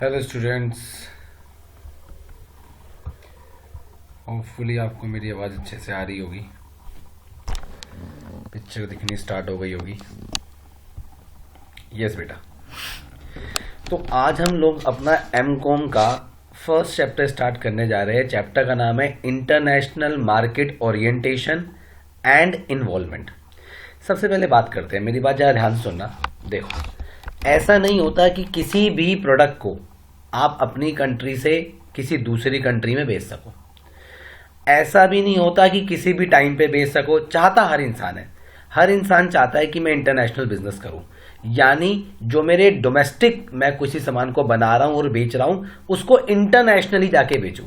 Hello students, hopefully आपको मेरी आवाज़ अच्छे से आ रही होगी। पिक्चर दिखनी स्टार्ट हो गई होगी। यस बेटा। तो आज हम लोग अपना एमकॉम का फर्स्ट चैप्टर स्टार्ट करने जा रहे हैं। चैप्टर का नाम है international market orientation and involvement. सबसे पहले बात करते हैं, मेरी बात ज़रा ध्यान से सुनना। देखो, ऐसा नहीं होता कि किसी भी प्रोडक्ट को आप अपनी कंट्री से किसी दूसरी कंट्री में बेच सको। ऐसा भी नहीं होता कि किसी भी टाइम पे बेच सको। चाहता हर इंसान है, हर इंसान चाहता है कि मैं इंटरनेशनल बिजनेस करूं, यानी जो मेरे डोमेस्टिक मैं किसी सामान को बना रहा हूं और बेच रहा हूं उसको इंटरनेशनली जाके बेचूं,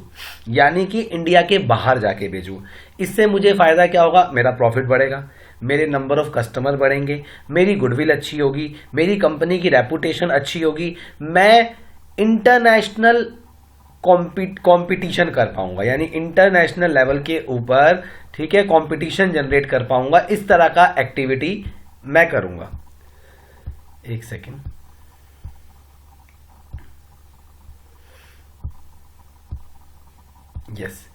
यानी कि इंडिया के बाहर जाके बेचूं। इससे मुझे फायदा क्या होगा? मेरा प्रॉफिट बढ़ेगा, मेरे नंबर ऑफ कस्टमर बढ़ेंगे, मेरी गुडविल अच्छी होगी, मेरी कंपनी की रेपुटेशन अच्छी होगी, मैं इंटरनेशनल कंपटीशन कर पाऊंगा, यानी इंटरनेशनल लेवल के ऊपर, ठीक है, कंपटीशन जनरेट कर पाऊंगा। इस तरह का एक्टिविटी मैं करूंगा। एक सेकेंड, यस।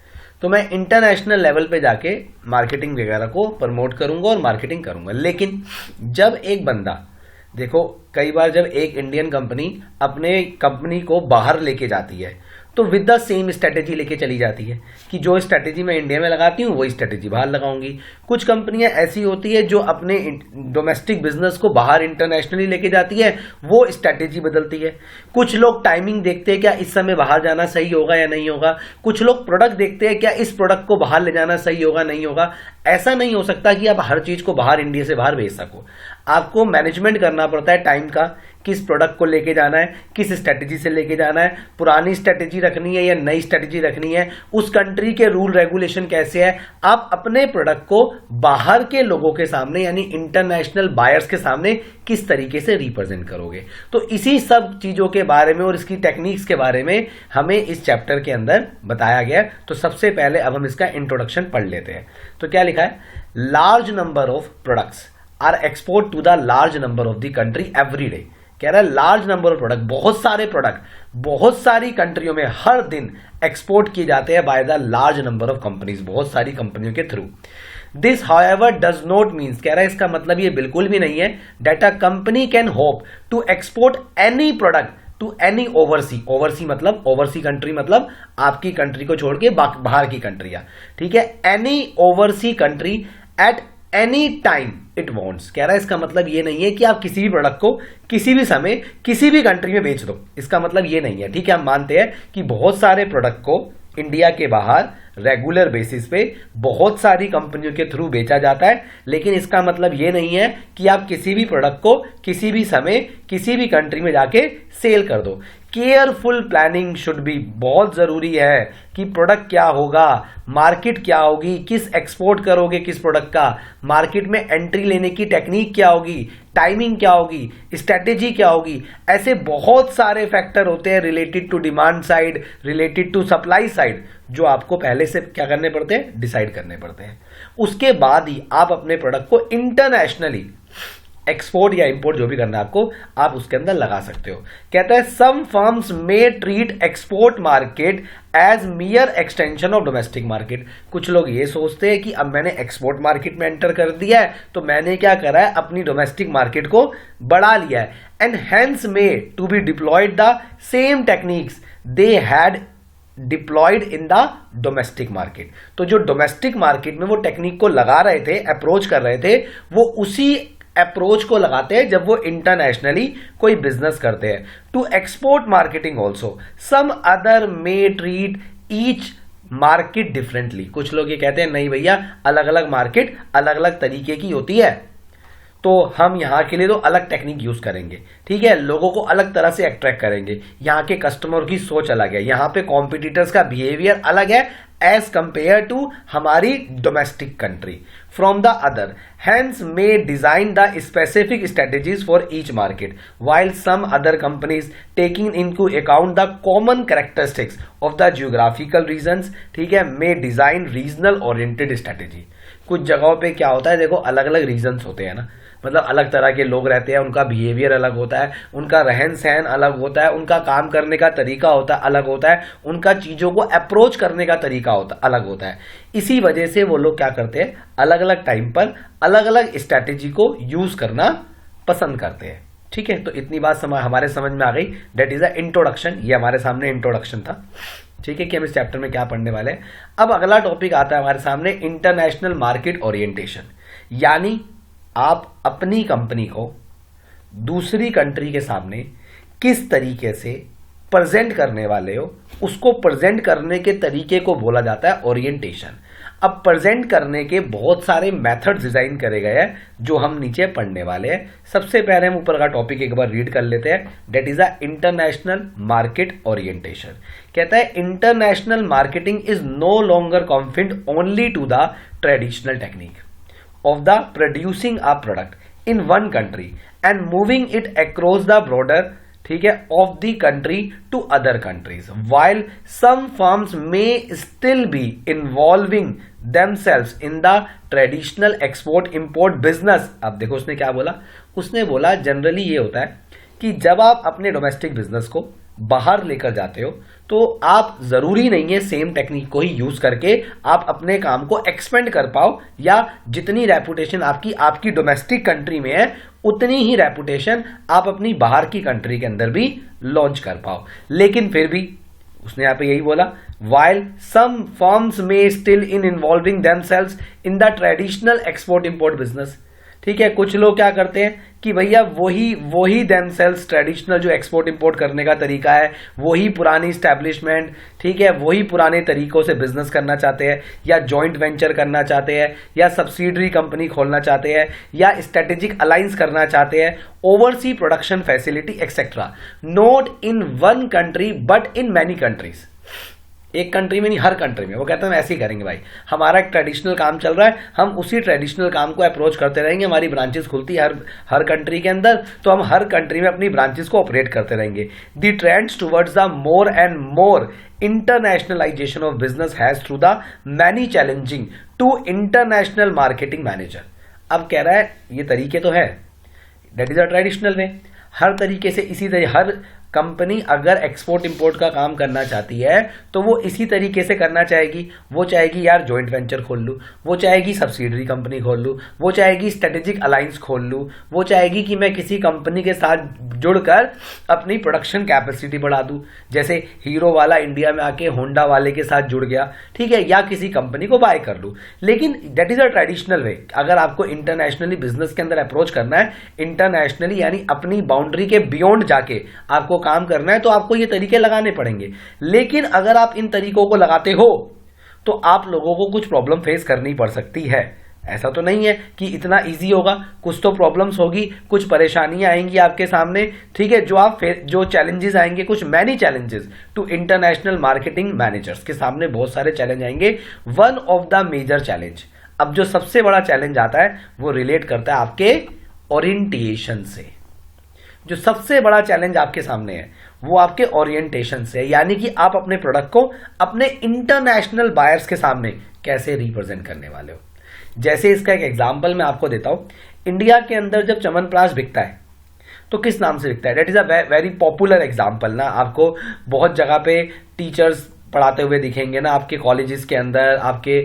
तो मैं इंटरनेशनल लेवल पे जाके मार्केटिंग वगैरह को प्रमोट करूंगा और मार्केटिंग करूंगा। लेकिन जब एक बंदा, देखो, कई बार जब एक इंडियन कंपनी अपने कंपनी को बाहर लेके जाती है तो विद द सेम स्ट्रेटेजी लेके चली जाती है कि जो स्ट्रेटेजी मैं इंडिया में लगाती हूँ वही स्ट्रेटेजी बाहर लगाऊंगी। कुछ कंपनियां ऐसी होती है जो अपने डोमेस्टिक बिजनेस को बाहर इंटरनेशनली लेके जाती है, वो स्ट्रेटेजी बदलती है। कुछ लोग टाइमिंग देखते हैं, क्या इस समय बाहर जाना सही होगा या नहीं होगा। कुछ लोग प्रोडक्ट देखते हैं, क्या इस प्रोडक्ट को बाहर ले जाना सही होगा नहीं होगा। ऐसा नहीं हो सकता कि आप हर चीज को बाहर, इंडिया से बाहर भेज सको। आपको मैनेजमेंट करना पड़ता है टाइम का, किस प्रोडक्ट को लेके जाना है, किस स्ट्रेटेजी से लेके जाना है, पुरानी स्ट्रेटेजी रखनी है या नई स्ट्रेटेजी रखनी है, उस कंट्री के रूल रेगुलेशन कैसे है। आप अपने प्रोडक्ट को बाहर के लोगों के सामने, यानी इंटरनेशनल बायर्स के सामने किस तरीके से रिप्रेजेंट करोगे। तो इसी सब चीजों के बारे में और इसकी टेक्निक्स के बारे में हमें इस चैप्टर के अंदर बताया गया। तो सबसे पहले अब हम इसका इंट्रोडक्शन पढ़ लेते हैं। तो क्या लिखा है? Large number of products are export to the large number of the country every day. कह रहा है लार्ज नंबर ऑफ प्रोडक्ट, बहुत सारे प्रोडक्ट बहुत सारी कंट्रियों में हर दिन एक्सपोर्ट किए जाते हैं by the large number of companies, बहुत सारी कंपनियों के through. This however does not means, कह रहा है इसका मतलब ये बिल्कुल भी नहीं है, that a company can hope to export any product to any oversea. Oversea मतलब, ओवरसी कंट्री मतलब आपकी कंट्री को छोड़ के बाहर की कंट्रियां, ठीक है। Any oversee country at any time it wants. कह रहा है इसका मतलब ये नहीं है कि आप किसी भी प्रोडक्ट को किसी भी समय किसी भी कंट्री में बेच दो, इसका मतलब ये नहीं है, ठीक है। हम मानते हैं कि बहुत सारे प्रोडक्ट को इंडिया के बाहर रेगुलर बेसिस पे बहुत सारी कंपनियों के थ्रू बेचा जाता है, लेकिन इसका मतलब ये नहीं है कि आप किसी भी प्रोडक्ट को किसी भी समय किसी भी कंट्री में जाके सेल कर दो। केयरफुल प्लानिंग शुड बी, बहुत जरूरी है कि प्रोडक्ट क्या होगा, मार्केट क्या होगी, किस एक्सपोर्ट करोगे किस प्रोडक्ट का, मार्केट में एंट्री लेने की टेक्निक क्या होगी, टाइमिंग क्या होगी, स्ट्रेटेजी क्या होगी। ऐसे बहुत सारे फैक्टर होते हैं related to demand side, related to supply side, जो आपको पहले से क्या करने पड़ते हैं, डिसाइड करने पड़ते हैं। उसके बाद ही आप अपने प्रोडक्ट को इंटरनेशनली एक्सपोर्ट या इंपोर्ट जो भी करना है आपको, आप उसके अंदर लगा सकते हो। कहता है some firms may treat export market as mere extension of domestic market. कुछ लोग ये सोचते हैं कि अब मैंने एक्सपोर्ट मार्केट में एंटर कर दिया है तो मैंने क्या करा है, अपनी डोमेस्टिक मार्केट को बढ़ा लिया है, and hence may to be deployed the same techniques they had deployed in the domestic market. तो जो डोमेस्टिक मार्केट में वो टेक्निक को लगा रहे थे, अप्रोच कर रहे थे, वो उसी अप्रोच को लगाते हैं जब वो इंटरनेशनली कोई बिजनेस करते हैं। To export marketing also some other may treat each market differently. कुछ लोग ये कहते हैं नहीं भैया, अलग अलग मार्केट अलग अलग तरीके की होती है, तो हम यहां के लिए तो अलग टेक्निक यूज करेंगे, ठीक है, लोगों को अलग तरह से अट्रैक्ट करेंगे, यहां के कस्टमर की सोच अलग है, यहां पे कॉम्पिटिटर्स का बिहेवियर अलग है एज कंपेयर टू हमारी domestic country from the other, hence may design the specific strategies for each market while some other companies taking into account the common characteristics of the geographical regions, ठीक है, may design regional oriented strategy। कुछ जगहों पे क्या होता है, देखो अलग अलग रीजन्स होते हैं ना, मतलब अलग तरह के लोग रहते हैं, उनका बिहेवियर अलग होता है, उनका रहन सहन अलग होता है, उनका काम करने का तरीका होता है अलग होता है, उनका चीज़ों को अप्रोच करने का तरीका अलग होता है। इसी वजह से वो लोग क्या करते हैं, अलग अलग टाइम पर अलग अलग स्ट्रैटेजी को यूज करना पसंद करते हैं। ठीक है, तो इतनी बात हमारे समझ में आ गई। डेट इज अ इंट्रोडक्शन, ये हमारे सामने इंट्रोडक्शन था। ठीक है कि हम इस चैप्टर में क्या पढ़ने वाले हैं। अब अगला टॉपिक आता है हमारे सामने, इंटरनेशनल मार्केट ओरिएंटेशन, यानी आप अपनी कंपनी को दूसरी कंट्री के सामने किस तरीके से प्रेजेंट करने वाले हो, उसको प्रेजेंट करने के तरीके को बोला जाता है ओरिएंटेशन। अब प्रेजेंट करने के बहुत सारे मेथड्स डिजाइन करे गए हैं जो हम नीचे पढ़ने वाले हैं। सबसे पहले हम ऊपर का टॉपिक एक बार रीड कर लेते हैं। That is a international market orientation. कहता है international marketing is no longer confined only to the traditional technique of the producing a product in one country and moving it across the border, ठीक है, of the country to other countries, while some firms may still be involving themselves in the traditional export import business। अब देखो उसने क्या बोला, उसने बोला generally ये होता है कि जब आप अपने डोमेस्टिक बिजनेस को बाहर लेकर जाते हो तो आप जरूरी नहीं है सेम टेक्निक को ही यूज करके आप अपने काम को एक्सपेंड कर पाओ, या जितनी रेपुटेशन आपकी डोमेस्टिक कंट्री में है उतनी ही रेपुटेशन आप अपनी बाहर की कंट्री के अंदर भी लॉन्च कर पाओ। लेकिन फिर भी उसने यहां पे यही बोला, while some firms may still in involving themselves in the traditional export import business। ठीक है, कुछ लोग क्या करते हैं कि भैया वही themselves ट्रेडिशनल जो एक्सपोर्ट इंपोर्ट करने का तरीका है, वही पुरानी स्टैब्लिशमेंट, ठीक है, वही पुराने तरीकों से बिजनेस करना चाहते हैं, या जॉइंट वेंचर करना चाहते हैं, या सब्सिडरी कंपनी खोलना चाहते हैं, या स्ट्रेटेजिक अलायंस करना चाहते हैं, oversee production facility etcetera, not in one country but in many countries. एक कंट्री में नहीं, हर कंट्री में। वो कहते हैं हम ऐसे ही करेंगे भाई, हमारा एक ट्रेडिशनल काम चल रहा है, हम उसी ट्रेडिशनल काम को अप्रोच करते रहेंगे, हमारी ब्रांचेस खुलती है हर कंट्री के अंदर, तो हम हर कंट्री में अपनी ब्रांचेस को ऑपरेट करते रहेंगे। The trends towards the more and more internationalization of business has through the many challenging to international marketing manager. अब कह रहा है ये तरीके तो है, that is a traditional way, हर तरीके से इसी तरह हर कंपनी अगर एक्सपोर्ट इंपोर्ट का काम करना चाहती है तो वो इसी तरीके से करना चाहेगी। वो चाहेगी यार जॉइंट वेंचर खोल लूँ, वो चाहेगी सब्सिडरी कंपनी खोल लूँ, वो चाहेगी स्ट्रेटेजिक अलायंस खोल लूँ, वो चाहेगी कि मैं किसी कंपनी के साथ जुड़कर अपनी प्रोडक्शन कैपेसिटी बढ़ा दूँ, जैसे हीरो वाला इंडिया में आके होंडा वाले के साथ जुड़ गया, ठीक है, या किसी कंपनी को बाय कर लूँ। लेकिन दैट इज अ ट्रेडिशनल वे। अगर आपको इंटरनेशनली बिजनेस के अंदर अप्रोच करना है, इंटरनेशनली यानी अपनी बाउंड्री के बियॉन्ड जाके आपको काम करना है, तो आपको ये तरीके लगाने पड़ेंगे। लेकिन अगर आप इन तरीकों को लगाते हो तो आप लोगों को कुछ प्रॉब्लम फेस करनी पड़ सकती है। ऐसा तो नहीं है कि इतना इजी होगा, कुछ तो प्रॉब्लम्स होगी, कुछ परेशानियां आएंगी आपके सामने, ठीक है, जो चैलेंजेस आएंगे, कुछ many challenges to international marketing managers के सामने बहुत सारे चैलेंज आएंगे। One of the major challenge, अब जो सबसे बड़ा चैलेंज आता है वो रिलेट करता है आपके ओरिएंटेशन से। जो सबसे बड़ा चैलेंज आपके सामने है वो आपके ओरिएंटेशन से, यानी कि आप अपने प्रोडक्ट को अपने इंटरनेशनल बायर्स के सामने कैसे रिप्रेजेंट करने वाले हो। जैसे इसका एक एग्जांपल मैं आपको देता हूं, इंडिया के अंदर जब च्यवनप्राश बिकता है तो किस नाम से बिकता है? That is a very popular example ना, आपको बहुत जगह पे टीचर्स पढ़ाते हुए दिखेंगे ना, आपके कॉलेजेस के अंदर, आपके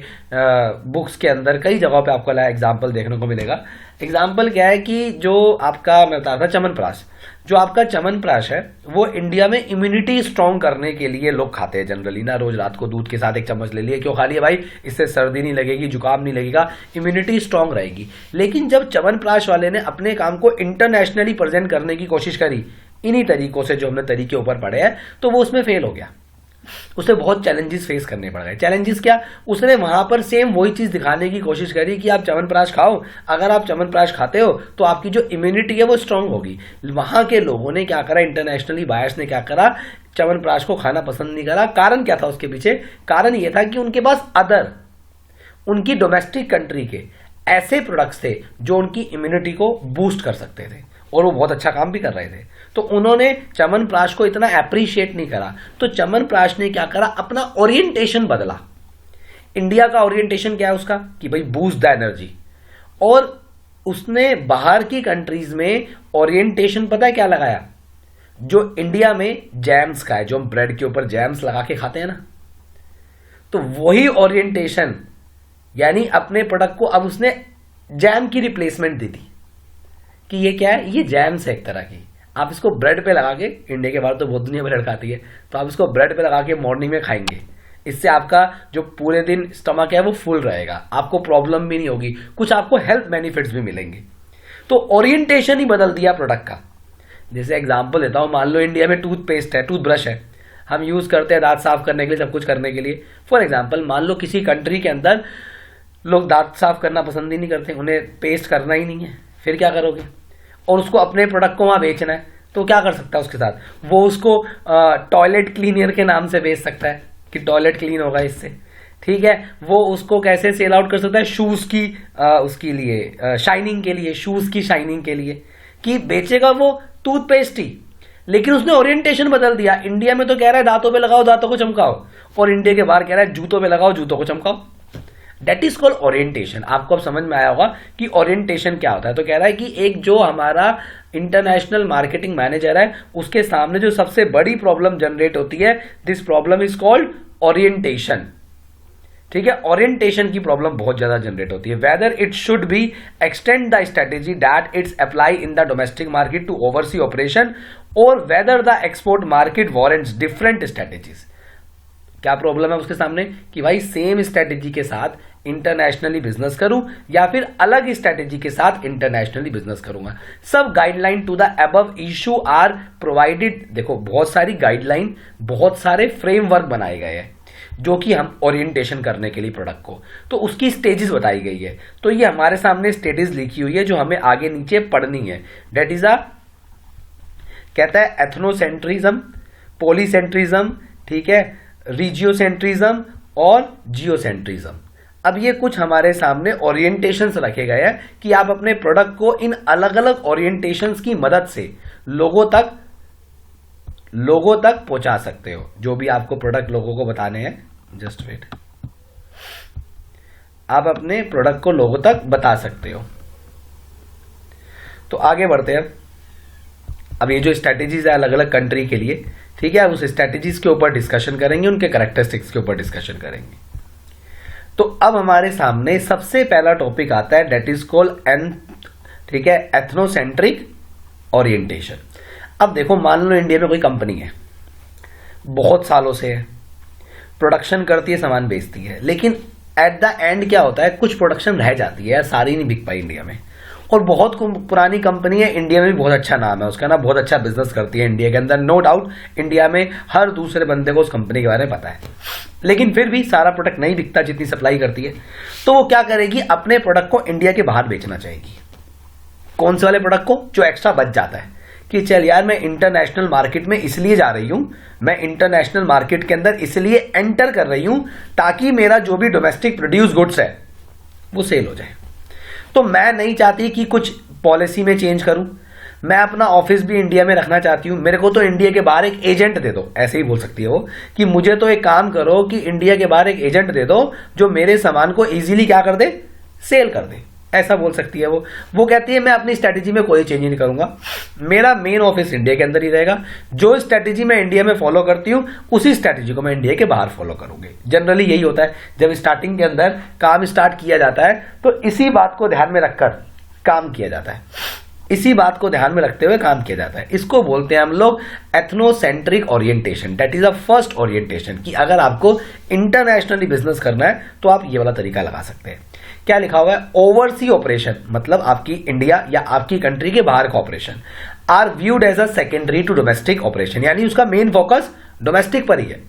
बुक्स के अंदर, कई जगहों पे आपको एग्जांपल देखने को मिलेगा। एग्जाम्पल क्या है कि जो आपका मैं बता रहा था च्यवनप्राश, जो आपका च्यवनप्राश है वो इंडिया में इम्यूनिटी स्ट्रांग करने के लिए लोग खाते हैं जनरली ना। रोज रात को दूध के साथ एक चम्मच ले लिए, क्यों खा लिया भाई? इससे सर्दी नहीं लगेगी, जुकाम नहीं लगेगा, इम्यूनिटी स्ट्रांग रहेगी। लेकिन जब च्यवनप्राश वाले ने अपने काम को इंटरनेशनली प्रेजेंट करने की कोशिश करी इन्हीं तरीकों से जो हमने तरीके ऊपर पढ़े हैं, तो वो उसमें फेल हो गया। उसे बहुत चैलेंजेस फेस करने पड़ गए। चैलेंजेस क्या? उसने वहां पर सेम वही चीज दिखाने की कोशिश करी कि आप च्यवनप्राश खाओ, अगर आप च्यवनप्राश खाते हो तो आपकी जो इम्यूनिटी है वो स्ट्रांग होगी। वहां के लोगों ने क्या करा, इंटरनेशनली बायर्स ने क्या करा, च्यवनप्राश को खाना पसंद नहीं करा। कारण क्या था उसके पीछे? कारण यह था कि उनके पास उनकी डोमेस्टिक कंट्री के ऐसे प्रोडक्ट्स थे जो उनकी इम्यूनिटी को बूस्ट कर सकते थे और वो बहुत अच्छा काम भी कर रहे थे। तो उन्होंने च्यवनप्राश को इतना एप्रिशिएट नहीं करा, तो च्यवनप्राश ने क्या करा, अपना ओरिएंटेशन बदला। इंडिया का ओरिएंटेशन क्या है उसका कि भाई बूस्ट द एनर्जी, और उसने बाहर की कंट्रीज में ओरिएंटेशन पता है क्या लगाया, जो इंडिया में जैम्स का है, जो हम ब्रेड के ऊपर जैम्स लगा के खाते हैं ना, तो वही ओरिएंटेशन, यानी अपने प्रोडक्ट को अब उसने जैम की रिप्लेसमेंट दी थी कि ये क्या है, ये जैम्स है एक तरह की, आप इसको ब्रेड पे लगा के, इंडिया के बाहर तो बहुत दुनिया ब्रेड खाती है, तो आप इसको ब्रेड पे लगा के मॉर्निंग में खाएंगे, इससे आपका जो पूरे दिन स्टमक है वो फुल रहेगा, आपको प्रॉब्लम भी नहीं होगी, कुछ आपको हेल्थ बेनिफिट्स भी मिलेंगे। तो ओरिएंटेशन ही बदल दिया प्रोडक्ट का। जैसे एग्जांपल देता हूं, मान लो इंडिया में टूथपेस्ट है, टूथब्रश है, हम यूज करते हैं दांत साफ करने के लिए, सब कुछ करने के लिए। फॉर एग्जाम्पल मान लो किसी कंट्री के अंदर लोग दांत साफ करना पसंद ही नहीं करते, उन्हें पेस्ट करना ही नहीं है, फिर क्या करोगे, और उसको अपने प्रोडक्ट को वहां बेचना है, तो क्या कर सकता है उसके साथ, वो उसको टॉयलेट क्लीनर के नाम से बेच सकता है कि टॉयलेट क्लीन होगा इससे, ठीक है। वो उसको कैसे सेल आउट कर सकता है, शूज की उसके लिए शाइनिंग के लिए, शूज की शाइनिंग के लिए, कि बेचेगा वो टूथपेस्ट ही, लेकिन उसने ओरिएंटेशन बदल दिया। इंडिया में तो कह रहा है दांतों पे लगाओ, दांतों को चमकाओ, और इंडिया के बाहर कह रहा है जूतों पे लगाओ, जूतों को चमकाओ। That is called orientation. आपको अब समझ में आया होगा कि ओरिएंटेशन क्या होता है। तो कह रहा है कि एक जो हमारा इंटरनेशनल मार्केटिंग मैनेजर है, उसके सामने जो सबसे बड़ी प्रॉब्लम जनरेट होती है, this problem is called orientation, ठीक है। ओरिएंटेशन की प्रॉब्लम बहुत ज्यादा जनरेट होती है। Whether it should be extend the strategy that it's apply in the domestic market to oversea operation, और whether the export market warrants different strategies. क्या problem है उसके सामने कि भाई सेम स्ट्रेटेजी के साथ इंटरनेशनली बिजनेस करूं या फिर अलग स्ट्रेटेजी के साथ इंटरनेशनली बिजनेस करूंगा। सब guideline to the above issue are provided. देखो बहुत सारी गाइडलाइन, बहुत सारे फ्रेमवर्क बनाए गए हैं जो कि हम ओरिएंटेशन करने के लिए प्रोडक्ट को, तो उसकी स्टेजेस बताई गई है। तो ये हमारे सामने स्टेजेस लिखी हुई है जो हमें आगे नीचे पढ़नी है। डेट इज कहता है एथनोसेंट्रिज्म, पॉलीसेंट्रिज्म, ठीक है, रीजियोसेंट्रिज्म और जियोसेंट्रिज्म। अब ये कुछ हमारे सामने ओरिएंटेशंस रखे गए हैं कि आप अपने प्रोडक्ट को इन अलग अलग ओरिएंटेशंस की मदद से लोगों तक पहुंचा सकते हो। जो भी आपको प्रोडक्ट लोगों को बताने हैं, जस्ट वेट, आप अपने प्रोडक्ट को लोगों तक बता सकते हो। तो आगे बढ़ते हैं। अब ये जो स्ट्रेटेजीज है अलग अलग कंट्री के लिए, ठीक है, उस स्ट्रेटेजीज के ऊपर डिस्कशन करेंगे, उनके कैरेक्टरिस्टिक्स के ऊपर डिस्कशन करेंगे। तो अब हमारे सामने सबसे पहला टॉपिक आता है, डेट इज कॉल्ड ठीक है, एथनोसेंट्रिक ओरिएंटेशन। अब देखो मान लो इंडिया में कोई कंपनी है, बहुत सालों से है, प्रोडक्शन करती है, सामान बेचती है, लेकिन एट द एंड क्या होता है, कुछ प्रोडक्शन रह जाती है यार, सारी नहीं बिक पाई इंडिया में, और बहुत पुरानी कंपनी है, इंडिया में भी बहुत अच्छा नाम है उसका ना, बहुत अच्छा बिजनेस करती है इंडिया के अंदर, नो डाउट इंडिया में हर दूसरे बंदे को उस कंपनी के बारे में पता है, लेकिन फिर भी सारा प्रोडक्ट नहीं बिकता जितनी सप्लाई करती है। तो वो क्या करेगी, अपने प्रोडक्ट को इंडिया के बाहर बेचना चाहेगी। कौन से वाले प्रोडक्ट को, जो एक्स्ट्रा बच जाता है कि चल यार मैं इंटरनेशनल मार्केट में इसलिए जा रही हूं, मैं इंटरनेशनल मार्केट के अंदर इसलिए एंटर कर रही हूं ताकि मेरा जो भी डोमेस्टिक प्रोड्यूस गुड्स है वो सेल हो जाए। तो मैं नहीं चाहती कि कुछ पॉलिसी में चेंज करूं, मैं अपना ऑफिस भी इंडिया में रखना चाहती हूं, मेरे को तो इंडिया के बाहर एक एजेंट दे दो, ऐसे ही बोल सकती है वो कि मुझे तो एक काम करो कि इंडिया के बाहर एक एजेंट दे दो जो मेरे सामान को इजीली क्या कर दे, सेल कर दे, ऐसा बोल सकती है वो कहती है मैं अपनी स्ट्रेटेजी में कोई चेंज नहीं करूंगा, मेरा मेन ऑफिस इंडिया के अंदर ही रहेगा, जो स्ट्रेटेजी मैं इंडिया में फॉलो करती हूं उसी स्ट्रेटेजी को मैं इंडिया के बाहर फॉलो करूंगी। जनरली यही होता है, जब स्टार्टिंग के अंदर काम स्टार्ट किया जाता है तो इसी बात को ध्यान में रखकर काम किया जाता है, इसी बात को ध्यान में रखते हुए काम किया जाता है। इसको बोलते हैं हम लोग ethnocentric orientation. That is a first orientation कि अगर आपको इंटरनेशनली बिजनेस करना है तो आप ये वाला तरीका लगा सकते हैं। क्या लिखा हुआ है, ओवरसी ऑपरेशन, मतलब आपकी इंडिया या आपकी कंट्री के बाहर का operation, are viewed as a secondary to domestic operation, यानी उसका मेन फोकस डोमेस्टिक पर ही है।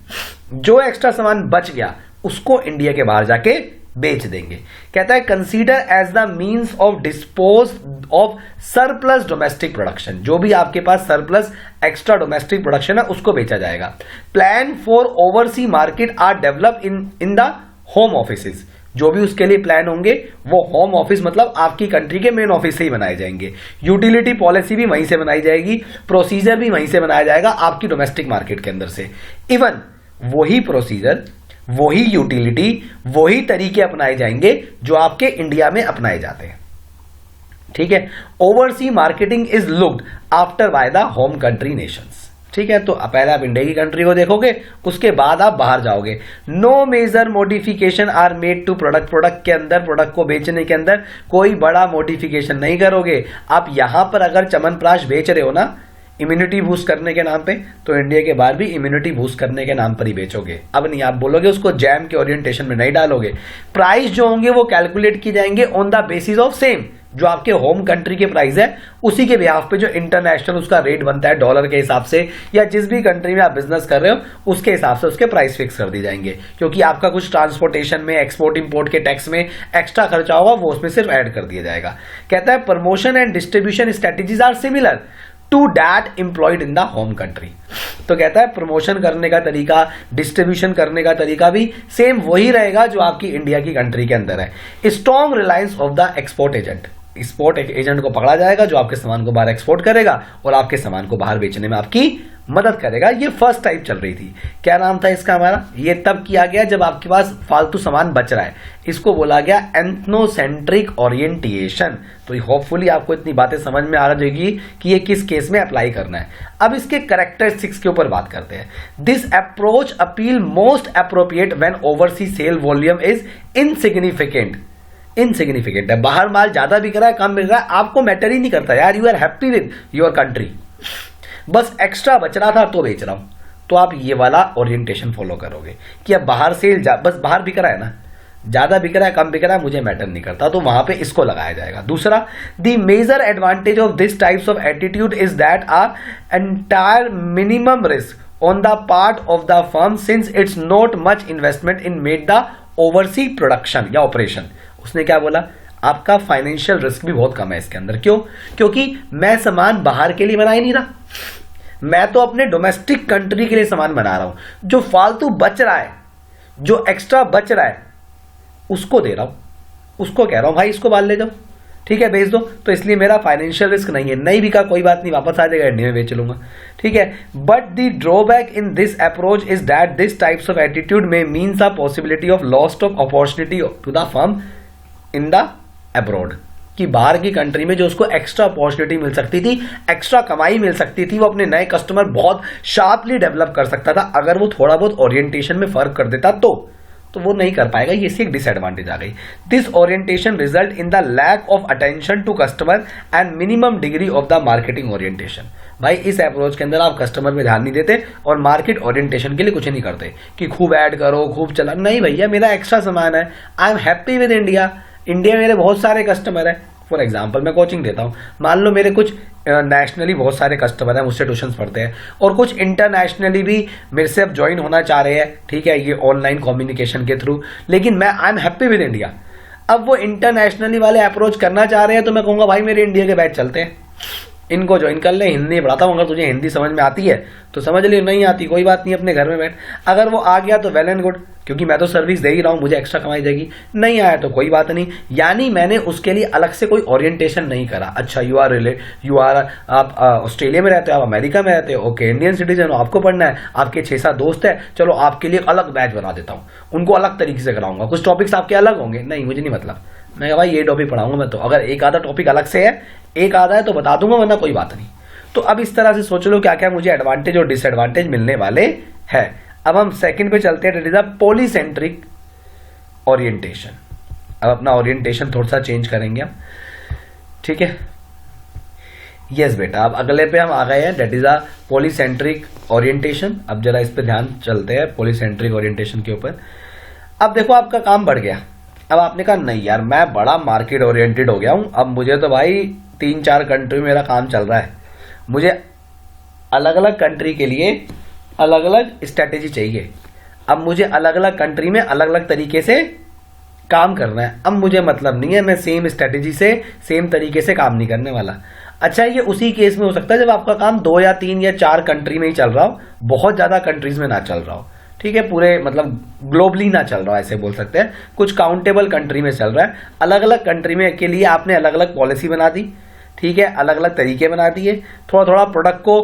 जो एक्स्ट्रा सामान बच गया उसको इंडिया के बाहर जाके बेच देंगे। कहता है consider as the means of dispose of surplus domestic production, जो भी आपके पास सरप्लस एक्स्ट्रा डोमेस्टिक प्रोडक्शन है उसको बेचा जाएगा। Plan for oversea market are develop in the home offices, जो भी उसके लिए प्लान होंगे वो होम ऑफिस मतलब आपकी कंट्री के मेन ऑफिस से ही बनाए जाएंगे। यूटिलिटी पॉलिसी भी वहीं से बनाई जाएगी, प्रोसीजर भी वहीं से बनाया जाएगा आपकी डोमेस्टिक मार्केट के अंदर से। इवन वही प्रोसीजर, वही यूटिलिटी, वही तरीके अपनाए जाएंगे जो आपके इंडिया में अपनाए जाते हैं। ठीक है। Oversee marketing is looked after by the home country Nations. ठीक है, तो पहले आप इंडिया की कंट्री को देखोगे, उसके बाद आप बाहर जाओगे। No major modification are made to product के अंदर, प्रोडक्ट को बेचने के अंदर कोई बड़ा मॉडिफिकेशन नहीं करोगे। आप यहां पर अगर च्यवनप्राश बेच रहे हो ना इम्यूनिटी बूस्ट करने के नाम पे, तो इंडिया के बाहर भी इम्यूनिटी बूस्ट करने के नाम पर ही बेचोगे। अब नहीं आप बोलोगे उसको जैम के ओरिएंटेशन में नहीं डालोगे। प्राइस जो होंगे वो कैलकुलेट की जाएंगे on the basis of same, जो आपके होम कंट्री के प्राइस है उसी के बिहाफ पे जो इंटरनेशनल उसका रेट बनता है डॉलर के हिसाब से, या जिस भी कंट्री में आप बिजनेस कर रहे हो उसके हिसाब से उसके प्राइस फिक्स कर दी जाएंगे। क्योंकि आपका कुछ ट्रांसपोर्टेशन में, एक्सपोर्ट इंपोर्ट के टैक्स में एक्स्ट्रा खर्चा होगा, वो उसमें सिर्फ ऐड कर दिया जाएगा। कहता है promotion and distribution strategies are similar to that employed in the home country. तो कहता है प्रमोशन करने का तरीका, डिस्ट्रीब्यूशन करने का तरीका भी सेम वही रहेगा जो आपकी इंडिया की कंट्री के अंदर है। Strong Reliance of the export agent, export agent को पकड़ा जाएगा जो आपके सामान को बाहर एक्सपोर्ट करेगा और आपके सामान को बाहर बेचने में आपकी मदद करेगा। ये फर्स्ट टाइप चल रही थी। क्या नाम था इसका हमारा? ये तब किया गया जब आपके पास फालतू सामान बच रहा है। इसको बोला गया एथनोसेंट्रिक ओरिएंटेशन। तो होपफुली आपको इतनी बातें समझ में आ जाएगी कि ये किस केस में अप्लाई करना है। अब इसके कैरेक्टरिस्टिक्स के ऊपर बात करते हैं। This approach appeal most appropriate when overseas sale volume is insignificant है। बाहर माल ज्यादा बिक रहा है, कम बिक रहा है, आपको मैटर ही नहीं करता यार, you are happy with your country. बस एक्स्ट्रा बच रहा था तो बेच रहा हूं, तो आप ये वाला ओरिएंटेशन फॉलो करोगे कि अब बाहर सेल बस बाहर बिक रहा है ना, ज्यादा बिक रहा है कम बिक रहा है मुझे मैटर नहीं करता, तो वहां पे इसको लगाया जाएगा। दूसरा, the major advantage of this types of attitude is that are entire minimum risk on the part of the firm since it's not much investment in made the oversea production या ऑपरेशन। उसने क्या बोला? आपका financial risk भी बहुत कम है इसके अंदर। क्यों? क्योंकि मैं सामान बाहर के लिए बना ही नहीं रहा, मैं तो अपने डोमेस्टिक कंट्री के लिए सामान बना रहा हूं। जो फालतू बच रहा है, जो एक्स्ट्रा बच रहा है, उसको दे रहा हूं, उसको कह रहा हूं भाई इसको बाहर ले जाओ, ठीक है बेच दो। तो इसलिए मेरा फाइनेंशियल रिस्क नहीं है, नहीं बिका कोई बात नहीं, वापस आ जाएगा, इंडिया में बेच लूंगा, ठीक है। But the drawback in this approach is that this types of attitude may means a possibility of lost of opportunity to the firm in the abroad, कि बाहर की कंट्री में जो उसको एक्स्ट्रा अपॉर्चुनिटी मिल सकती थी, एक्स्ट्रा कमाई मिल सकती थी, वो अपने नए कस्टमर बहुत शार्पली डेवलप कर सकता था अगर वो थोड़ा बहुत ओरिएंटेशन में फर्क कर देता तो वो नहीं कर पाएगा। ये एक डिसएडवांटेज आ गई। This orientation result in the lack of attention to customer and minimum degree of the marketing orientation. भाई इस अप्रोच के अंदर आप कस्टमर में ध्यान नहीं देते और मार्केट ओरिएंटेशन के लिए कुछ नहीं करते कि खूब ऐड करो, खूब चला, नहीं भैया मेरा एक्स्ट्रा सामान है, I am happy with India, India में मेरे बहुत सारे कस्टमर है। फॉर एग्जाम्पल मैं कोचिंग देता हूँ, मान लो मेरे कुछ नेशनली बहुत सारे कस्टमर हैं, मुझसे ट्यूशंस पढ़ते हैं, और कुछ इंटरनेशनली भी मेरे से अब ज्वाइन होना चाह रहे हैं, ठीक है, ये ऑनलाइन कम्युनिकेशन के थ्रू, लेकिन मैं I am happy with India. अब वो इंटरनेशनली वाले अप्रोच करना चाह रहे हैं तो मैं कहूँगा भाई मेरे इंडिया के बैच चलते हैं, इनको ज्वाइन कर ले, हिंदी पढ़ाता हूँ, अगर तुझे हिंदी समझ में आती है तो समझ ले, नहीं आती कोई बात नहीं, अपने घर में बैठ। अगर वो आ गया तो वेल एंड गुड, क्योंकि मैं तो सर्विस दे ही रहा हूँ, मुझे एक्स्ट्रा कमाई जाएगी, नहीं आया तो कोई बात नहीं। यानी मैंने उसके लिए अलग से कोई ओरिएंटेशन नहीं करा। अच्छा आप ऑस्ट्रेलिया में रहते हो, आप अमेरिका में रहते हो, ओके, इंडियन सिटीजन हो, आपको पढ़ना है, आपके 6-7 दोस्त है, चलो आपके लिए अलग बैच बना देता हूँ, उनको अलग तरीके से कराऊंगा, कुछ टॉपिक्स आपके अलग होंगे, नहीं मुझे नहीं मतलब, मैं भाई ये टॉपिक पढ़ाऊंगा मैं, तो अगर एक आधा टॉपिक अलग से है, एक आधा है तो बता दूंगा, वरना कोई बात नहीं। तो अब इस तरह से सोच लो क्या क्या मुझे एडवांटेज और डिसएडवांटेज मिलने वाले हैं। अब हम सेकंड पे चलते हैं, that is a polycentric orientation. अब अपना ओरिएंटेशन थोड़ा सा चेंज करेंगे हम, ठीक है। यस बेटा, अब अगले पे हम आ गए हैं, that is a polycentric orientation. अब जरा इस पे ध्यान चलते हैं पॉलीसेंट्रिक ओरिएंटेशन के ऊपर। अब देखो आपका काम बढ़ गया, अब आपने कहा नहीं यार मैं बड़ा मार्केट ओरिएंटेड हो गया हूं, अब मुझे तो भाई 3-4 कंट्री में मेरा काम चल रहा है, मुझे अलग अलग कंट्री के लिए अलग अलग स्ट्रेटेजी चाहिए, अब मुझे अलग अलग कंट्री में अलग अलग तरीके से काम करना है। अब मुझे मतलब नहीं है मैं सेम स्ट्रेटेजी से सेम तरीके से काम नहीं करने वाला। अच्छा, ये उसी केस में हो सकता है जब आपका काम 2 या 3 या 4 कंट्री में ही चल रहा हो, बहुत ज्यादा कंट्रीज में ना चल रहा हो, ठीक है, पूरे मतलब ग्लोबली ना चल रहा हो, ऐसे बोल सकते हैं, कुछ काउंटेबल कंट्री में चल रहा है। अलग अलग कंट्री में के लिए आपने अलग अलग पॉलिसी बना दी, ठीक है, अलग अलग तरीके बना दिए, थोड़ा थोड़ा प्रोडक्ट को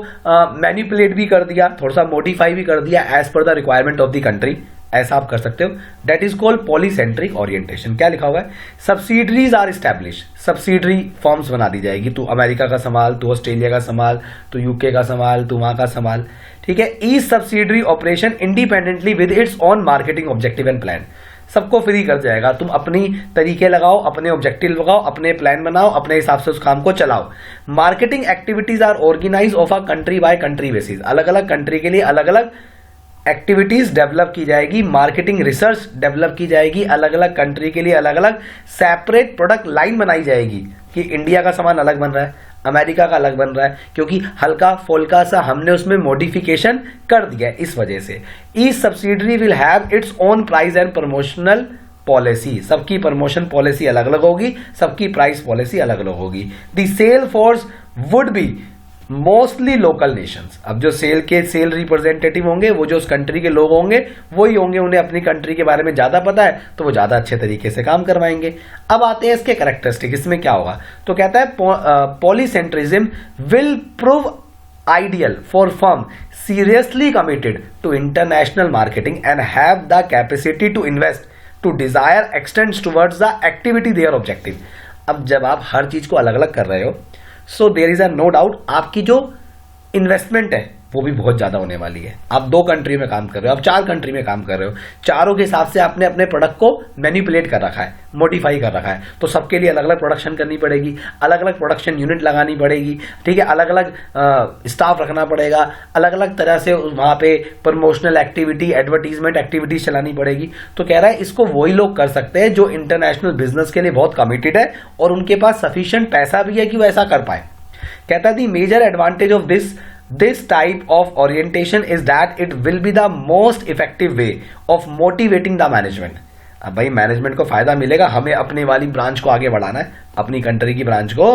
मैनिपुलेट भी कर दिया, थोड़ा सा मॉडिफाई भी कर दिया as per the requirement of the country, ऐसा आप कर सकते हो। That is called polycentric orientation. क्या लिखा हुआ है? Subsidiaries are establish, subsidiary forms बना दी जाएगी, तू अमेरिका का संभाल, तू ऑस्ट्रेलिया का संभाल, तू यूके का संभाल, तू वहां का संभाल, ठीक है। Each subsidiary operation independently with its own marketing objective and plan, सबको फ्री कर जाएगा। तुम अपनी तरीके लगाओ, अपने ऑब्जेक्टिव लगाओ, अपने प्लान बनाओ, अपने हिसाब से उस काम को चलाओ। Marketing activities are organize of a country by country basis, अलग अलग कंट्री के लिए अलग अलग एक्टिविटीज डेवलप की जाएगी। मार्केटिंग रिसर्च डेवलप की जाएगी, अलग अलग कंट्री के लिए अलग अलग सेपरेट प्रोडक्ट लाइन बनाई जाएगी कि इंडिया का सामान अलग बन रहा है, अमेरिका का अलग बन रहा है, क्योंकि हल्का फुल्का सा हमने उसमें मॉडिफिकेशन कर दिया है इस वजह से। Each subsidiary will have its own price and promotional policy, सबकी प्रमोशन पॉलिसी अलग अलग होगी, सबकी प्राइस पॉलिसी अलग अलग होगी। The sale force would be mostly local nations, अब जो सेल रिप्रेजेंटेटिव होंगे वो जो उस कंट्री के लोग होंगे वही होंगे, उन्हें अपनी कंट्री के बारे में ज्यादा पता है तो वो ज्यादा अच्छे तरीके से काम करवाएंगे। अब आते हैं इसके कैरेक्टरिस्टिक, इसमें क्या होगा? तो कहता है polycentrism will prove ideal for firm seriously committed to international marketing and have the capacity to invest to desire extends towards the activity their objective। अब जब आप हर चीज को अलग अलग कर रहे हो, so there is a no doubt आपकी जो इन्वेस्टमेंट है वो भी बहुत ज्यादा होने वाली है। आप 2 कंट्री में काम कर रहे हो, आप 4 कंट्री में काम कर रहे हो, चारों के हिसाब से आपने अपने प्रोडक्ट को मैनिपुलेट कर रखा है, मॉडिफाई कर रखा है, तो सबके लिए अलग अलग प्रोडक्शन करनी पड़ेगी, अलग अलग प्रोडक्शन यूनिट लगानी पड़ेगी, ठीक है, अलग अलग स्टाफ रखना पड़ेगा, अलग अलग तरह से वहां पे प्रमोशनल एक्टिविटी, एडवर्टीजमेंट एक्टिविटीज चलानी पड़ेगी। तो कह रहा है इसको वही लोग कर सकते हैं जो इंटरनेशनल बिजनेस के लिए बहुत कमिटेड है और उनके पास सफिशिएंट पैसा भी है कि वो ऐसा कर पाए। कहता है the major advantage of this type of orientation is that it will be the most effective way of motivating the management। अब भाई मैनेजमेंट को फायदा मिलेगा, हमें अपनी वाली ब्रांच को आगे बढ़ाना है, अपनी कंट्री की ब्रांच को,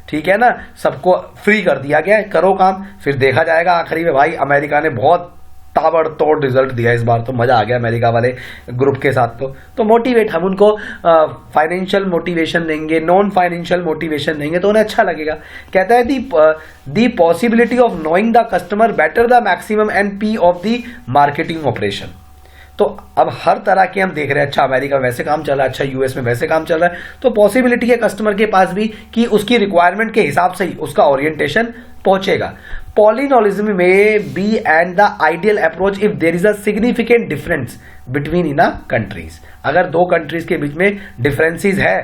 ठीक है ना, सबको फ्री कर दिया गया है, करो काम, फिर देखा जाएगा आखिरी में। भाई अमेरिका ने बहुत ताबड़तोड़ रिजल्ट दिया इस बार, तो मजा आ गया अमेरिका वाले ग्रुप के साथ। तो मोटिवेट हम उनको फाइनेंशियल मोटिवेशन देंगे, नॉन फाइनेंशियल मोटिवेशन देंगे तो उन्हें अच्छा लगेगा। कहता है दी possibility of knowing the customer better the maximum and P of the marketing operation. तो अब हर तरह के हम देख रहे हैं, अच्छा अमेरिका में वैसे काम चल रहा है, अच्छा यूएस में वैसे काम चल रहा है, तो पॉसिबिलिटी है कस्टमर के पास भी कि उसकी रिक्वायरमेंट के हिसाब से ही उसका ओरिएंटेशन पहुंचेगा। पॉलीनॉलिज्म में be and the ideal approach if there is a significant difference between in a countries. अगर 2 कंट्रीज के बीच में डिफरेंसेस है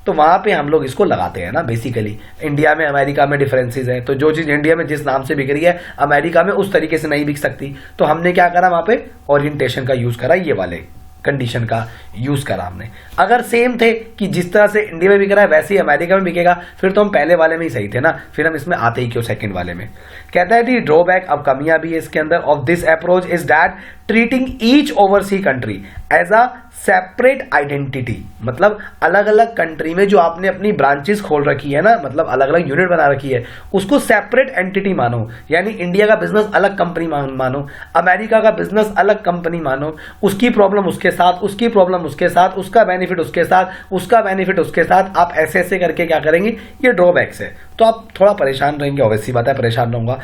तो वहां पे हम लोग इसको लगाते हैं ना। बेसिकली इंडिया में अमेरिका में डिफरेंसेस है, तो जो चीज इंडिया में जिस नाम से बिक रही है अमेरिका में उस तरीके से नहीं बिक सकती, तो हमने क्या करा वहां पे ओरिएंटेशन का यूज करा, ये वाले कंडीशन का यूज करा हमने। अगर सेम थे कि जिस तरह से इंडिया में बिक रहा है वैसे ही अमेरिका में बिकेगा, फिर तो हम पहले वाले में ही सही थे ना, फिर हम इसमें आते ही क्यों सेकंड वाले में। कहता है दी ड्रॉबैक, अब कमियां भी है इसके अंदर, of this approach is that treating each oversea country as a separate identity. मतलब अलग अलग कंट्री में जो आपने अपनी ब्रांचेस खोल रखी है ना, मतलब अलग अलग यूनिट बना रखी है, उसको सेपरेट एंटिटी मानो। यानी इंडिया का बिजनेस अलग कंपनी मानो, अमेरिका का बिजनेस अलग कंपनी मानो, उसकी प्रॉब्लम उसके साथ, उसकी प्रॉब्लम उसके साथ, उसका बेनिफिट उसके साथ, उसका बेनिफिट उसके साथ। आप ऐसे ऐसे करके क्या करेंगे, ये ड्रॉबैक्स है, तो आप थोड़ा परेशान रहेंगे, ऑब्वियसली बात है परेशान रहूंगा।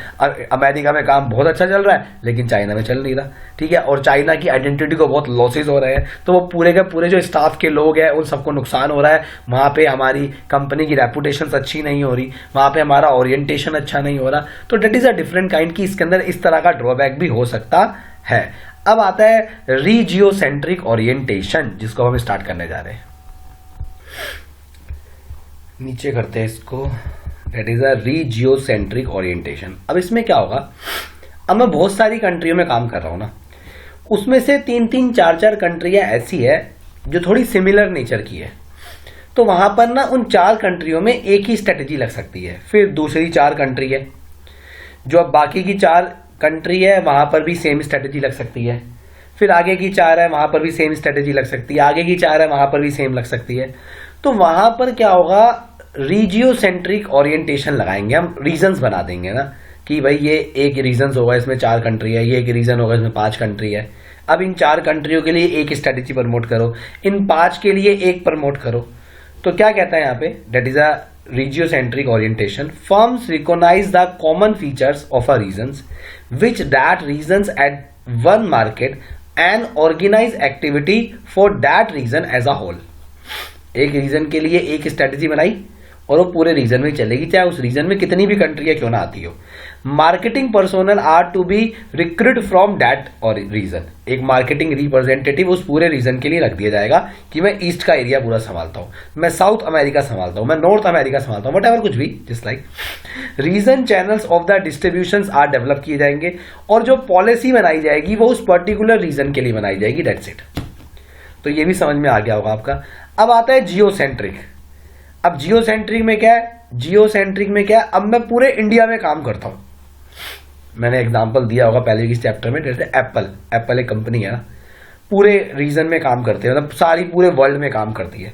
अमेरिका में काम बहुत अच्छा चल रहा है लेकिन चाइना में चल नहीं रहा, ठीक है, और चाइना की आइडेंटिटी को बहुत लॉसेज हो रहे हैं, तो वो पूरे के पूरे जो स्टाफ के लोग हैं उन सबको नुकसान हो रहा है। वहां पे हमारी कंपनी की रेपुटेशन अच्छी नहीं हो रही, वहां पे हमारा ओरिएंटेशन अच्छा नहीं हो रहा, तो that is a different kind की इसके अंदर इस तरह का ड्रॉबैक भी हो सकता है। अब आता है रीजियोसेंट्रिक ओरिएंटेशन, जिसको हम स्टार्ट करने जा रहे हैं। नीचे करते हैं इसको, that is a regiocentric orientation. अब इसमें क्या होगा, अब मैं बहुत सारी कंट्रियों में काम कर रहा हूं ना, उसमें से 3-3, 4-4 कंट्रियां ऐसी है जो थोड़ी सिमिलर नेचर की है, तो वहां पर ना उन 4 कंट्रियों में एक ही स्ट्रेटेजी लग सकती है। फिर दूसरी 4 कंट्री है, जो अब बाकी की 4 कंट्री है वहां पर भी सेम स्ट्रेटेजी लग सकती है। फिर आगे की 4 है वहां पर भी सेम स्ट्रेटेजी लग सकती है, आगे की 4 है वहां पर भी सेम लग सकती है। तो वहां पर क्या होगा, रीजियोसेंट्रिक ओरिएंटेशन लगाएंगे हम, रीजन्स बना देंगे ना कि भाई ये एक रीजन होगा इसमें 4 कंट्री है, ये एक रीजन होगा इसमें 5 कंट्री है। अब इन 4 कंट्रियों के लिए एक स्ट्रेटेजी प्रमोट करो, इन 5 के लिए एक प्रमोट करो। तो क्या कहता है यहाँ पे, that is a regiocentric orientation. Firms recognize the common features of a regions which that regions at one market an organize activity for that region as a whole. एक रीजन के लिए एक स्ट्रेटेजी बनाई और वो पूरे रीजन में चलेगी, चाहे उस रीजन में कितनी भी कंट्रियां क्यों ना आती हो। Marketing personal are to be recruit from that or region. एक मार्केटिंग रिप्रेजेंटेटिव उस पूरे रीजन के लिए रख दिया जाएगा कि मैं ईस्ट का एरिया पूरा संभालता हूं, मैं साउथ अमेरिका संभालता हूं, मैं नॉर्थ अमेरिका संभालता हूं, वट कुछ भी, just like region channels of the distribution are develop किए जाएंगे और जो पॉलिसी बनाई जाएगी वो उस पर्टिकुलर रीजन के लिए बनाई जाएगी। That's it. तो ये भी समझ में आ गया होगा आपका। अब आता है जियोसेंट्रिक। अब जियोसेंट्रिक में क्या है? जियोसेंट्रिक में क्या है? अब मैं पूरे इंडिया में काम करता हूं। मैंने एग्जांपल दिया होगा पहले की चैप्टर में, जैसे एप्पल एक कंपनी है ना, पूरे रीजन में काम करती है, मतलब सारी पूरे वर्ल्ड में काम करती है।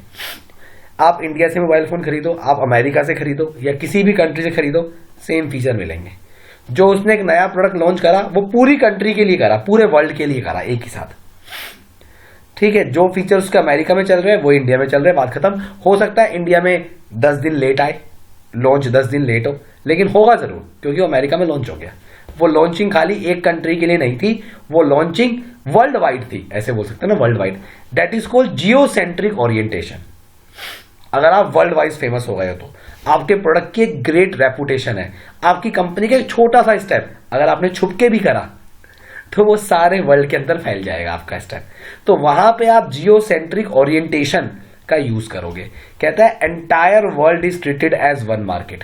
आप इंडिया से मोबाइल फोन खरीदो, आप अमेरिका से खरीदो या किसी भी कंट्री से खरीदो, सेम फीचर मिलेंगे। जो उसने एक नया प्रोडक्ट लॉन्च करा वो पूरी कंट्री के लिए करा, पूरे वर्ल्ड के लिए करा एक ही साथ। ठीक है, जो फीचर उसके अमेरिका में चल रहे हैं वो इंडिया में चल रहे हैं, बात खत्म। हो सकता है इंडिया में 10 दिन लेट आए, लॉन्च 10 दिन लेट हो, लेकिन होगा जरूर, क्योंकि वो अमेरिका में लॉन्च हो गया। वो लॉन्चिंग खाली एक कंट्री के लिए नहीं थी, वो लॉन्चिंग वर्ल्ड वाइड थी, ऐसे बोल सकते हैं ना, world wide. That is called geocentric orientation. अगर आप वर्ल्ड वाइड फेमस हो गए हो तो आपके प्रोडक्ट की एक ग्रेट रेपुटेशन है, आपकी कंपनी का एक छोटा सा स्टेप अगर आपने छुपके भी करा तो वो सारे वर्ल्ड के अंदर फैल जाएगा आपका स्टेप। तो वहां पे आप जियोसेंट्रिक ओरिएंटेशन का यूज करोगे। कहता है entire world is treated as one market.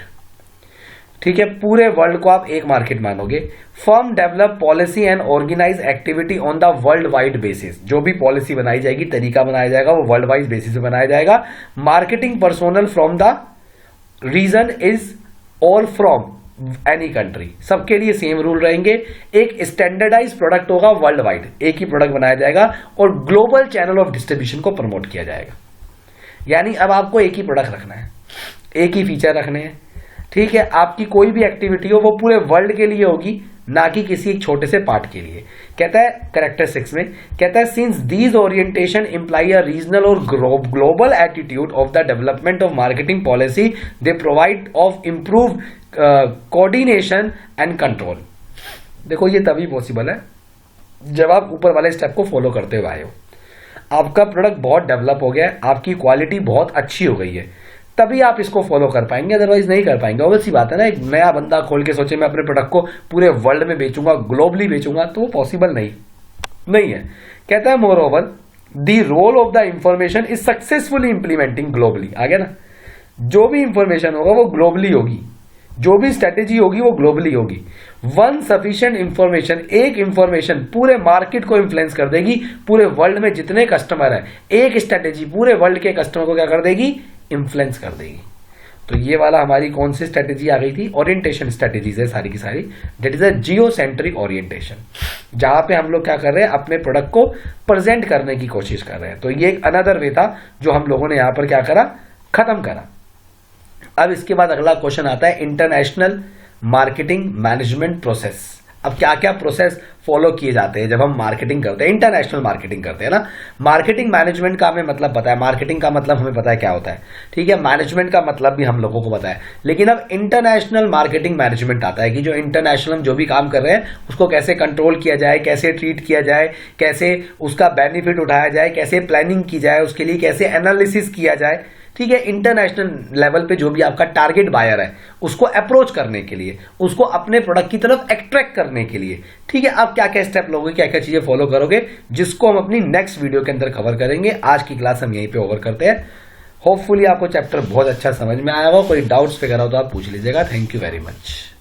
ठीक है, पूरे वर्ल्ड को आप एक मार्केट मानोगे। Firm develop policy and organize activity on the worldwide basis. जो भी पॉलिसी बनाई जाएगी, तरीका बनाया जाएगा, वो वर्ल्ड वाइड बेसिस पे बनाया जाएगा। Marketing personal from the region is or from any country, सबके लिए सेम रूल रहेंगे। एक स्टैंडर्डाइज प्रोडक्ट होगा वर्ल्ड वाइड, एक ही प्रोडक्ट बनाया जाएगा और ग्लोबल चैनल ऑफ डिस्ट्रीब्यूशन को प्रमोट किया जाएगा। यानी अब आपको एक ही प्रोडक्ट रखना है, एक ही फीचर रखने हैं। ठीक है, आपकी कोई भी एक्टिविटी हो वो पूरे वर्ल्ड के लिए होगी, ना कि किसी एक छोटे से पार्ट के लिए। कहता है कैरेक्टरिस्टिक्स में, कहता है since these orientation imply a regional और global attitude of the development of marketing policy, they provide of improve coordination and control. देखो ये तभी पॉसिबल है जब आप ऊपर वाले स्टेप को फॉलो करते हुए आए हो। आपका प्रोडक्ट बहुत डेवलप हो गया है, आपकी क्वालिटी बहुत अच्छी हो गई है, तभी आप इसको फॉलो कर पाएंगे, अदरवाइज नहीं कर पाएंगे। ऑब्वियस सी बात है ना, एक नया बंदा खोल के सोचे मैं अपने प्रोडक्ट को पूरे वर्ल्ड में बेचूंगा, ग्लोबली बेचूंगा, तो वो पॉसिबल नहीं है। कहता है moreover the role of the information is successfully implementing globally. आ गया ना, जो भी इंफॉर्मेशन होगा वो ग्लोबली होगी, जो भी स्ट्रेटेजी होगी वो ग्लोबली होगी। वन सफिशिएंट इंफॉर्मेशन, एक इंफॉर्मेशन पूरे मार्केट को इन्फ्लुएंस कर देगी। पूरे वर्ल्ड में जितने कस्टमर है, एक स्ट्रेटेजी पूरे वर्ल्ड के कस्टमर को क्या कर देगी? इन्फ्लुएंस कर देगी। तो ये वाला हमारी कौन सी स्ट्रेटेजी आ गई थी? ओरिएंटेशन स्ट्रेटेजीज है सारी की सारी। That is a geocentric orientation, जहां पे हम लोग क्या कर रहे हैं? अपने प्रोडक्ट को प्रेजेंट करने की कोशिश कर रहे हैं। तो ये एक अनदर वे था जो हम लोगों ने यहां पर क्या करा? खत्म करा। अब इसके बाद अगला क्वेश्चन आता है इंटरनेशनल मार्केटिंग मैनेजमेंट प्रोसेस। अब क्या क्या प्रोसेस फॉलो किए जाते हैं जब हम मार्केटिंग करते हैं, इंटरनेशनल मार्केटिंग करते हैं ना। मार्केटिंग मैनेजमेंट का हमें मतलब पता है, मार्केटिंग का मतलब हमें पता है क्या होता है, ठीक है। मैनेजमेंट का मतलब भी हम लोगों को पता है, लेकिन अब इंटरनेशनल मार्केटिंग मैनेजमेंट आता है कि जो इंटरनेशनल हम जो भी काम कर रहे हैं उसको कैसे कंट्रोल किया जाए, कैसे ट्रीट किया जाए, कैसे उसका बेनिफिट उठाया जाए, कैसे प्लानिंग की जाए, उसके लिए कैसे एनालिसिस किया जाए, ठीक है। इंटरनेशनल लेवल पे जो भी आपका टारगेट बायर है उसको अप्रोच करने के लिए, उसको अपने प्रोडक्ट की तरफ अट्रैक्ट करने के लिए, ठीक है। आप क्या क्या स्टेप लोगे, क्या क्या चीजें फॉलो करोगे, जिसको हम अपनी नेक्स्ट वीडियो के अंदर कवर करेंगे। आज की क्लास हम यहीं पे ओवर करते हैं। होपफुली आपको चैप्टर बहुत अच्छा समझ में आया होगा। कोई डाउट्स वगैरह हो तो आप पूछ लीजिएगा। Thank you very much.